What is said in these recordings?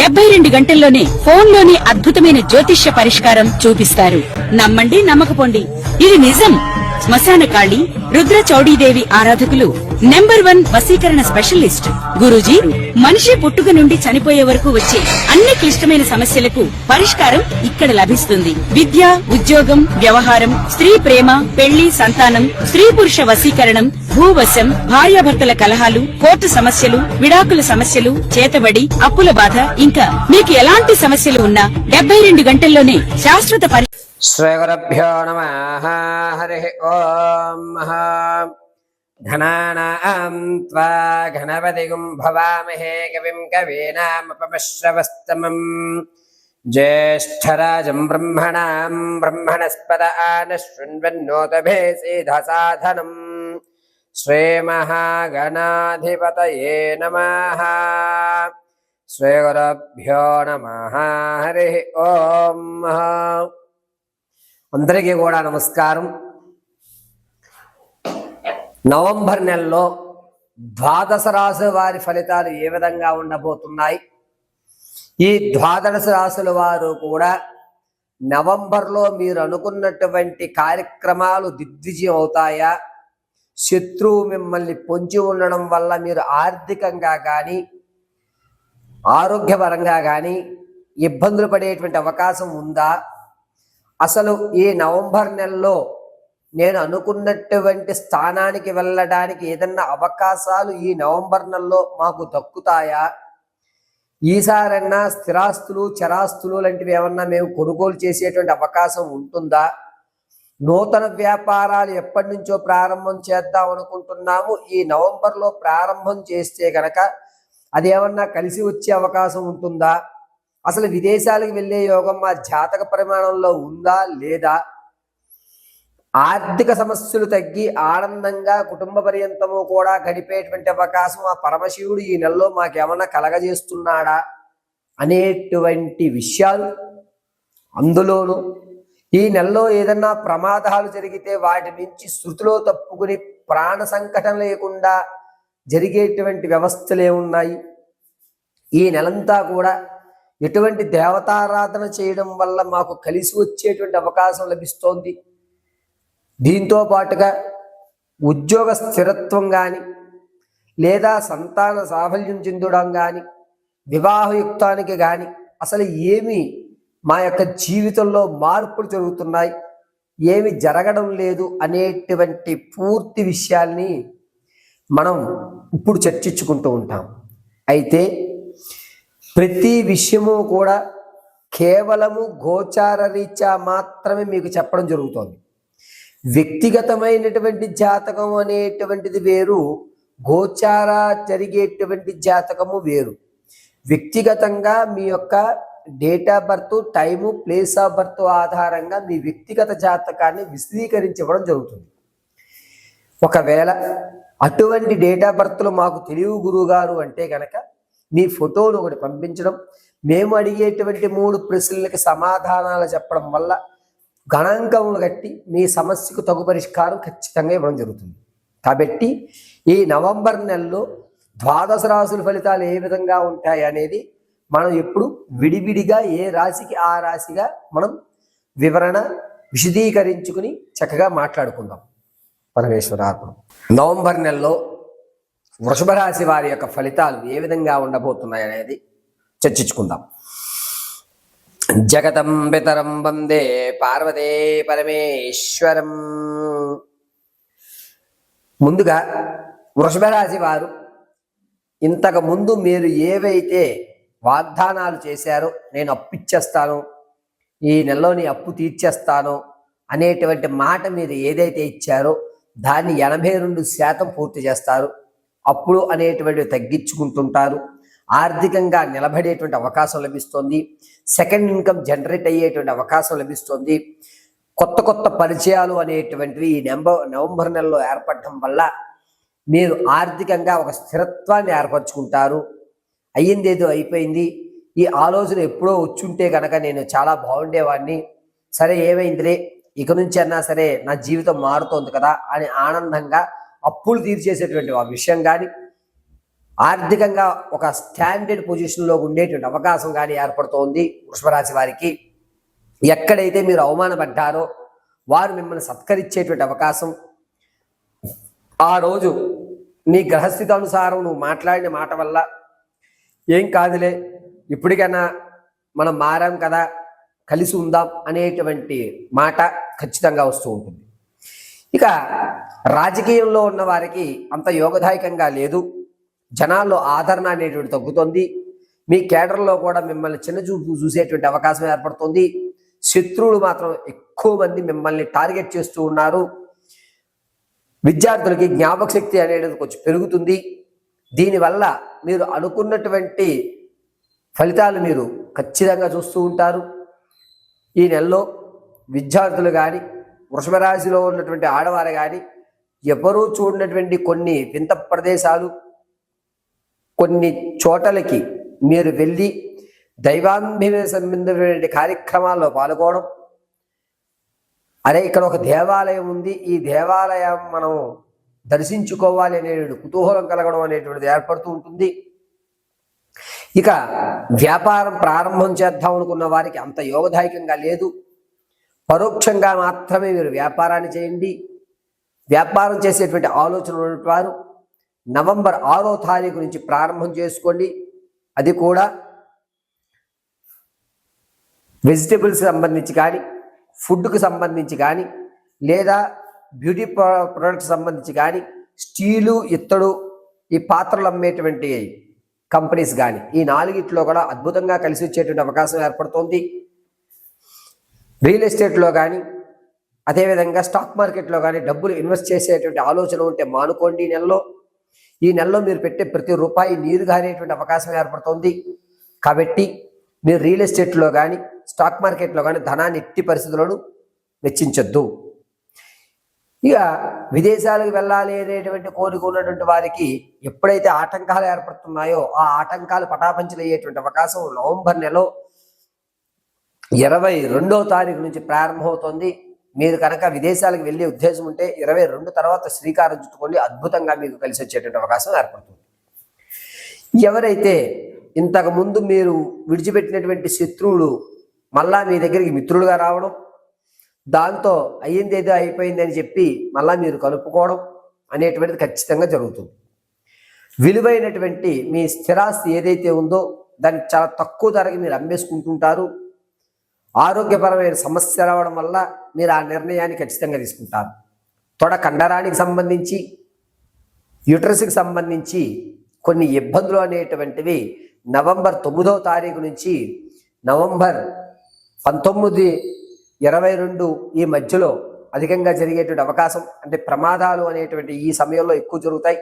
72 గంటల్లోనే ఫోన్లోని అద్భుతమైన జ్యోతిష్య పరిష్కారం చూపిస్తారు. నమ్మండి, నమ్మకపోండి, ఇది నిజం. శ్మశాన కాళి రుద్ర చౌడీదేవి ఆరాధకులు నంబర్ 1 వశీకరణ స్పెషలిస్ట్. గురూజీ మనిషి పుట్టుక నుండి చనిపోయే వరకు వచ్చే అన్ని క్లిష్టమైన సమస్యలకు పరిష్కారం ఇక్కడ లభిస్తుంది. విద్య, ఉద్యోగం, వ్యవహారం, స్త్రీ ప్రేమ, పెళ్లి, సంతానం, స్త్రీ పురుష వశీకరణం, భూవశం, భార్యాభర్తల కలహాలు, కోర్టు సమస్యలు, విడాకుల సమస్యలు, చేతబడి, అప్పుల బాధ, ఇంకా మీకు ఎలాంటి సమస్యలు ఉన్నా 72 గంటల్లోనే శాశ్వత శ్రీగురుభ్యో నమః. హరి ఓం. ఘనానాం త్వా గణపతిగుం భవామహే కవిం కవీనాముపమశ్రవస్తమం జ్యేష్ఠరాజం బ్రహ్మణాం బ్రహ్మణస్పద ఆనశృణ్వన్నోతభే సిద్ధసాధనం. శ్రీమహాగణాధిపతయే నమః. శ్రీగురుభ్యో నమః. హరి ఓం. అందరికీ కూడా నమస్కారం. నవంబర్ నెలలో ద్వాదశ రాశుల వారి ఫలితాలు ఏ విధంగా ఉండబోతున్నాయి? ఈ ద్వాదశ రాశుల వారు కూడా నవంబర్లో మీరు అనుకున్నటువంటి కార్యక్రమాలు దిగ్విజయం అవుతాయా? శత్రువు మిమ్మల్ని పొంచి ఉండడం వల్ల మీరు ఆర్థికంగా కానీ ఆరోగ్యపరంగా కానీ ఇబ్బందులు పడేటువంటి అవకాశం ఉందా? అసలు ఈ నవంబర్ నెలలో నేను అనుకున్నటువంటి స్థానానికి వెళ్ళడానికి ఏదన్నా అవకాశాలు ఈ నవంబర్ నెలలో మాకు దక్కుతాయా? ఈసారన్నా స్థిరాస్తులు, చరాస్తులు లాంటివి ఏమన్నా మేము కొనుగోలు చేసేటువంటి అవకాశం ఉంటుందా? నూతన వ్యాపారాలు ఎప్పటి నుంచో ప్రారంభం చేద్దాం అనుకుంటున్నాము. ఈ నవంబర్లో ప్రారంభం చేస్తే గనక అది ఏమన్నా కలిసి వచ్చే అవకాశం ఉంటుందా? అసలు విదేశాలకు వెళ్ళే యోగం మా జాతక పరిమాణంలో ఉందా లేదా? ఆర్థిక సమస్యలు తగ్గి ఆనందంగా కుటుంబ పర్యంతము కూడా గడిపేటువంటి అవకాశం ఆ పరమశివుడు ఈ నెలలో మాకేమన్నా కలగజేస్తున్నాడా అనేటువంటి విషయాలు. అందులోనూ ఈ నెలలో ఏదన్నా ప్రమాదాలు జరిగితే వాటి నుంచి శృతిలో తప్పుకుని ప్రాణ సంకటం లేకుండా జరిగేటువంటి వ్యవస్థలు ఏమున్నాయి? ఈ నెలంతా కూడా ఎటువంటి దేవతారాధన చేయడం వల్ల మాకు కలిసి వచ్చేటువంటి అవకాశం లభిస్తోంది. దీంతో పాటుగా ఉద్యోగ స్థిరత్వం కానీ లేదా సంతాన సాఫల్యం చెందడం కానీ వివాహయుక్తానికి కానీ అసలు ఏమి మా యొక్క జీవితంలో మార్పులు జరుగుతున్నాయి, ఏమి జరగడం లేదు అనేటువంటి పూర్తి విషయాల్ని మనం ఇప్పుడు చర్చించుకుంటూ ఉంటాం. అయితే ప్రతి విషయము కూడా కేవలము గోచార రీత్యా మాత్రమే మీకు చెప్పడం జరుగుతోంది. వ్యక్తిగతమైనటువంటి జాతకం అనేటువంటిది వేరు, గోచార జరిగేటువంటి జాతకము వేరు. వ్యక్తిగతంగా మీ యొక్క date of birth, time, place of birth ఆధారంగా మీ వ్యక్తిగత జాతకాన్ని విశదీకరించడం జరుగుతుంది. ఒకవేళ అటువంటి డేట్ ఆఫ్ బర్త్లు మాకు తెలియవు గురువుగారు అంటే కనుక మీ ఫోటోను ఒకటి పంపించడం, మేము అడిగేటువంటి 3 ప్రశ్నలకి సమాధానాలు చెప్పడం వల్ల గణాంకములు కట్టి మీ సమస్యకు తగు పరిష్కారం ఖచ్చితంగా ఇవ్వడం జరుగుతుంది. కాబట్టి ఈ నవంబర్ నెలలో ద్వాదశ రాశుల ఫలితాలు ఏ విధంగా ఉంటాయి అనేది మనం ఎప్పుడు విడివిడిగా ఏ రాశికి ఆ రాశిగా మనం వివరణ విశదీకరించుకుని చక్కగా మాట్లాడుకుందాం. పరమేశ్వరాత్మ. నవంబర్ నెలలో వృషభ రాశి వారి యొక్క ఫలితాలు ఏ విధంగా ఉండబోతున్నాయి అనేది చర్చించుకుందాం. జగతం పితరం వందే పార్వతే పరమేశ్వరం. ముందుగా వృషభ రాశి వారు ఇంతకు ముందు మీరు ఏవైతే వాగ్దానాలు చేశారో, నేను అప్పు ఇచ్చేస్తాను, ఈ నెలలో నీ అప్పు తీర్చేస్తాను అనేటువంటి మాట మీరు ఏదైతే ఇచ్చారో దాన్ని 82% పూర్తి చేస్తారు. అప్పులు అనేటువంటివి తగ్గించుకుంటుంటారు. ఆర్థికంగా నిలబడేటువంటి అవకాశం లభిస్తుంది. సెకండ్ ఇన్కమ్ జనరేట్ అయ్యేటువంటి అవకాశం లభిస్తుంది. కొత్త కొత్త పరిచయాలు అనేటువంటివి ఈ నవంబర్ నెలలో ఏర్పడటం వల్ల మీరు ఆర్థికంగా ఒక స్థిరత్వాన్ని ఏర్పరచుకుంటారు. అయ్యిందేదో అయిపోయింది, ఈ ఆలోచన ఎప్పుడో వచ్చుంటే కనుక నేను చాలా బాగుండేవాడిని, సరే ఏమైందిలే, ఇక నుంచి అన్నా సరే నా జీవితం మారుతోంది కదా అని ఆనందంగా అప్పులు తీర్చేసేటువంటి ఆ విషయం కానీ, ఆర్థికంగా ఒక స్టాండర్డ్ పొజిషన్లో ఉండేటువంటి అవకాశం కానీ ఏర్పడుతోంది వృషభ రాశి వారికి. ఎక్కడైతే మీరు అవమానపడ్డారో వారు మిమ్మల్ని సత్కరించేటువంటి అవకాశం, ఆ రోజు నీ గ్రహస్థితి అనుసారం నువ్వు మాట్లాడిన మాట వల్ల ఏం కాదులే, ఇప్పటికైనా మనం మారాం కదా, కలిసి ఉందాం అనేటువంటి మాట ఖచ్చితంగా వస్తూ ఉంటుంది. ఇక రాజకీయంలో ఉన్న వారికి అంత యోగదాయకంగా లేదు. జనాల్లో ఆదరణ అనేటువంటి తగ్గుతుంది. మీ కేడర్లో కూడా మిమ్మల్ని చిన్న చూపు చూసేటువంటి అవకాశం ఏర్పడుతుంది. శత్రువులు మాత్రం ఎక్కువ మంది మిమ్మల్ని టార్గెట్ చేస్తూ ఉన్నారు. విద్యార్థులకి జ్ఞాపక శక్తి అనేది కొంచెం పెరుగుతుంది. దీనివల్ల మీరు అనుకున్నటువంటి ఫలితాలు మీరు ఖచ్చితంగా చూస్తూ ఉంటారు. ఈ నెలలో విద్యార్థులు కానీ, వృషభ రాశిలో ఉన్నటువంటి ఆడవారు కానీ, ఎవరూ చూడనటువంటి కొన్ని వింత ప్రదేశాలు, కొన్ని చోటలకి మీరు వెళ్ళి దైవాంబిక కార్యక్రమాల్లో పాల్గొనడం, అరే ఇక్కడ ఒక దేవాలయం ఉంది, ఈ దేవాలయం మనం దర్శించుకోవాలి అనే కుతూహలం కలగడం అనేటువంటిది ఏర్పడుతూ ఉంటుంది. ఇక వ్యాపారం ప్రారంభం చేద్దాం అనుకున్న వారికి అంత యోగదాయకంగా లేదు. పరోక్షంగా మాత్రమే మీరు వ్యాపారాన్ని చేయండి. వ్యాపారం చేసేటువంటి ఆలోచన ఉన్నటువంటి వారు నవంబర్ 6వ తారీఖు నుంచి ప్రారంభం చేసుకోండి. అది కూడా వెజిటబుల్స్ సంబంధించి కానీ, ఫుడ్కి సంబంధించి కానీ, లేదా బ్యూటీ ప్రొడక్ట్స్ సంబంధించి కానీ, స్టీలు, ఇత్తడు, ఈ పాత్రలు అమ్మేటువంటి కంపెనీస్ కానీ, ఈ 4 కూడా అద్భుతంగా కలిసి వచ్చేటువంటి అవకాశం ఏర్పడుతోంది. రియల్ ఎస్టేట్లో కానీ, అదేవిధంగా స్టాక్ మార్కెట్లో కానీ డబ్బులు ఇన్వెస్ట్ చేసేటువంటి ఆలోచన ఉంటే మానుకోండి. ఈ నెలలో మీరు పెట్టే ప్రతి రూపాయి నీరు గారేటువంటి అవకాశం ఏర్పడుతుంది. కాబట్టి మీరు రియల్ ఎస్టేట్లో కానీ, స్టాక్ మార్కెట్లో కానీ ధనాన్ని ఎట్టి పరిస్థితులను వెచ్చించొద్దు. ఇక విదేశాలకు వెళ్ళాలి అనేటువంటి కోరిక ఉన్నటువంటి వారికి ఎప్పుడైతే ఆటంకాలు ఏర్పడుతున్నాయో ఆ ఆటంకాలు పటాపంచలు అయ్యేటువంటి అవకాశం నవంబర్ నెలలో 22వ తారీఖు నుంచి ప్రారంభమవుతుంది. మీరు కనుక విదేశాలకు వెళ్ళే ఉద్దేశం ఉంటే 22 తర్వాత శ్రీకారం చుట్టుకోండి. అద్భుతంగా మీకు కలిసి వచ్చేటువంటి అవకాశం ఏర్పడుతుంది. ఎవరైతే ఇంతకుముందు మీరు విడిచిపెట్టినటువంటి శత్రువులు మళ్ళా మీ దగ్గరికి మిత్రులుగా రావడం, దాంతో అయ్యిందేదో అయిపోయింది అని చెప్పి మళ్ళా మీరు కలుపుకోవడం అనేటువంటిది ఖచ్చితంగా జరుగుతుంది. విలువైనటువంటి మీ స్థిరాస్తి ఏదైతే ఉందో దాన్ని చాలా తక్కువ ధరకి మీరు అమ్మేసుకుంటుంటారు. ఆరోగ్యపరమైన సమస్య రావడం వల్ల మీరు ఆ నిర్ణయాన్ని ఖచ్చితంగా తీసుకుంటారు. తొడ కండరానికి సంబంధించి, యూట్రస్కి సంబంధించి కొన్ని ఇబ్బందులు అనేటువంటివి నవంబర్ 9వ తారీఖు నుంచి నవంబర్ 19, 22 ఈ మధ్యలో అధికంగా జరిగేటువంటి అవకాశం, అంటే ప్రమాదాలు అనేటువంటి ఈ సమయంలో ఎక్కువ జరుగుతాయి.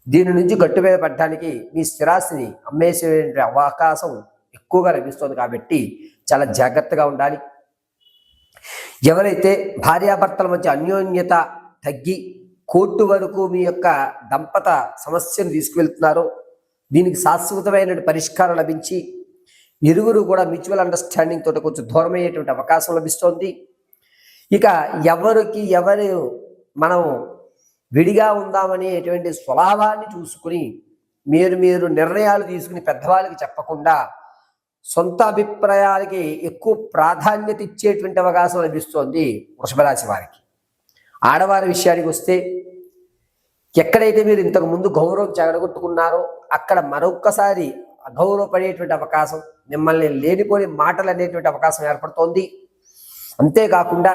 దీని నుంచి గట్టు మీద పడడానికి మీ స్థిరాస్తిని అమ్మేసే అవకాశం ఎక్కువగా లభిస్తుంది. కాబట్టి చాలా జాగ్రత్తగా ఉండాలి. ఎవరైతే భార్యాభర్తల మధ్య అన్యోన్యత తగ్గి కోర్టు వరకు మీ యొక్క దంపత సమస్యను తీసుకువెళ్తున్నారో దీనికి శాశ్వతమైన పరిష్కారం లభించి ఇరువురు కూడా మ్యూచువల్ అండర్స్టాండింగ్ తోటి కొంచెం దూరమయ్యేటువంటి అవకాశం లభిస్తోంది. ఇక ఎవరు మనం విడిగా ఉందామనేటువంటి స్వభావాన్ని చూసుకుని మీరు నిర్ణయాలు తీసుకుని పెద్దవాళ్ళకి చెప్పకుండా సొంత అభిప్రాయాలకి ఎక్కువ ప్రాధాన్యత ఇచ్చేటువంటి అవకాశం లభిస్తోంది వృషభ రాశి వారికి. ఆడవారి విషయానికి వస్తే ఎక్కడైతే మీరు ఇంతకు ముందు గౌరవం చెడగొట్టుకున్నారో అక్కడ మరొక్కసారి అగౌరవపడేటువంటి అవకాశం, మిమ్మల్ని లేనిపోని మాటలు అనేటువంటి అవకాశం ఏర్పడుతోంది. అంతేకాకుండా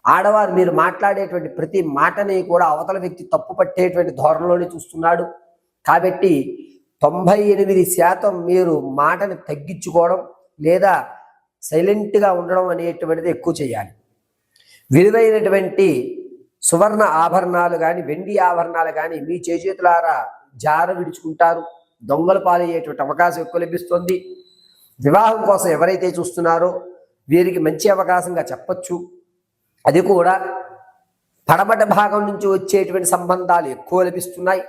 ఆడవారు మీరు మాట్లాడేటువంటి ప్రతి మాటని కూడా అవతల వ్యక్తి తప్పు పట్టేటువంటి ధోరణిలోనే చూస్తున్నాడు. కాబట్టి 98% మీరు మాటను తగ్గించుకోవడం లేదా సైలెంట్గా ఉండడం అనేటువంటిది ఎక్కువ చేయాలి. విలువైనటువంటి సువర్ణ ఆభరణాలు కానీ, వెండి ఆభరణాలు కానీ మీ చేతులారా జార విడుచుకుంటారు. దొంగలు పాలయ్యేటువంటి అవకాశం ఎక్కువ లభిస్తుంది. వివాహం కోసం ఎవరైతే చూస్తున్నారో వీరికి మంచి అవకాశంగా చెప్పచ్చు. అది కూడా పడమట భాగం నుంచి వచ్చేటువంటి సంబంధాలు ఎక్కువ లభిస్తున్నాయి.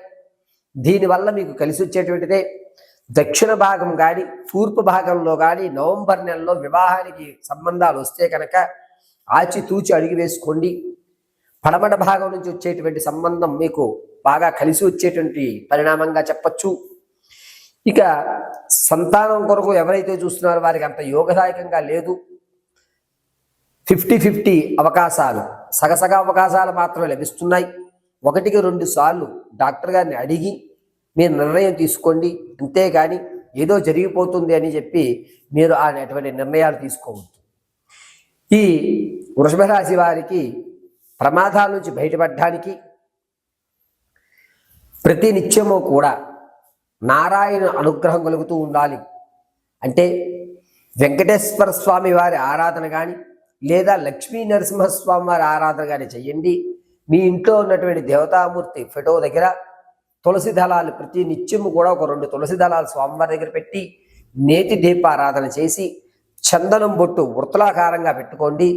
దీనివల్ల మీకు కలిసి వచ్చేటువంటిదే. దక్షిణ భాగం కానీ, తూర్పు భాగంలో కానీ నవంబర్ నెలలో వివాహానికి సంబంధాలు వస్తే కనుక ఆచితూచి అడిగి వేసుకోండి. పడమట భాగం నుంచి వచ్చేటువంటి సంబంధం మీకు బాగా కలిసి వచ్చేటువంటి పరిణామంగా చెప్పచ్చు. ఇక సంతానం కొరకు ఎవరైతే చూస్తున్నారో వారికి అంత యోగదాయకంగా లేదు. 50-50 అవకాశాలు, సగసగ అవకాశాలు మాత్రమే లభిస్తున్నాయి. 1-2 సార్లు డాక్టర్ గారిని అడిగి మీరు నిర్ణయం తీసుకోండి, అంతేగాని ఏదో జరిగిపోతుంది అని చెప్పి మీరు అటువంటి నిర్ణయాలు తీసుకోవద్దు. ఈ వృషభ రాశి వారికి ప్రమాదాల నుంచి బయటపడడానికి ప్రతి నిత్యము కూడా నారాయణ అనుగ్రహం కలుగుతూ ఉండాలి. అంటే వెంకటేశ్వర స్వామి వారి ఆరాధన కానీ లేదా లక్ష్మీ నరసింహస్వామి వారి ఆరాధన కానీ చెయ్యండి. మీ ఇంట్లో ఉన్నటువంటి దేవతామూర్తి ఫోటో దగ్గర తులసి దళాలు ప్రతి నిత్యము కూడా ఒక 2 తులసి దళాలు స్వామివారి దగ్గర పెట్టి నేతి దీపారాధన చేసి చందనం బొట్టు వృత్తలాకారంగా పెట్టుకోండి.